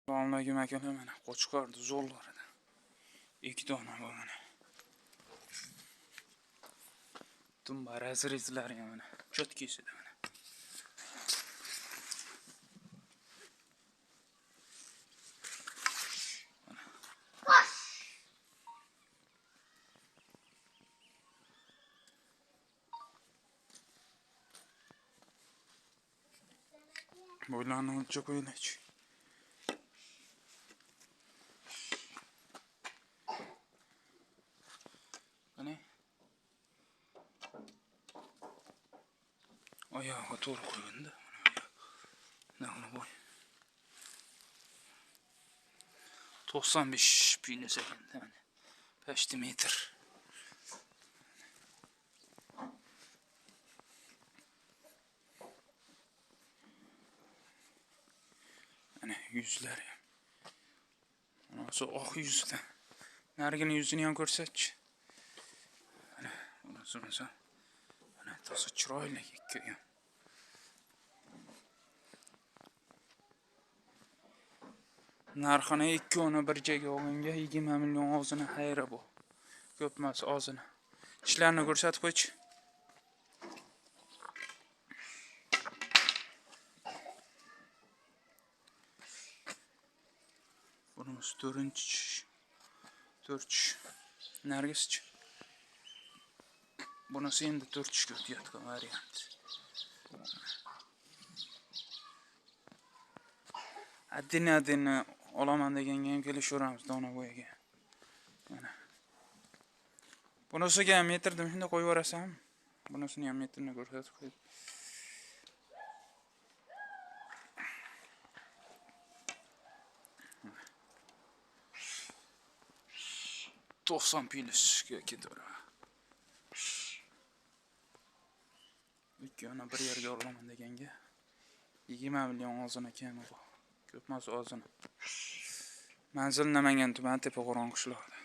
Assalomu akalar, mana qo'chqorni zo'llaridan 2 dona bor mana. Tumba razrezlari mana cho'tkisida mana. Bo'ylarni o'lchab qo'yaylik. Mana oyog'i to'g'ri qo'yganda mana boy 95 pines ekanda mana. Почти metr. Mana yuzlari. Mana shu oq yuzda. Narigini yuzini ham ko'rsatchi. Mana bunisi mana. Mana to'sa chiroyli ikki ham. Narxini ikkovini bir joyga olganga 20 million og'zini xayri bu. Ko'pmas og'zini. Ishlarni ko'rsatib qo'ychi. Bunimiz 4 Nargischi. Bunisi endi 4 o'tayotgan variant. Adina olaman deganga ham kelishaveramiz dona bo'yiga. Mana. Bunisiga ham metrni shunday qo'yib yuborasan. Bunisini ham metrini ko'rsatib qo'yib. To'qson pilisga ketaveradi. Ikkoni bir yerga olaman deganga 20 million og'zini kami bu. Ko'pmas og'zini. Manzil Namangan tumani Tepaqo'rg'on qishlog'ida.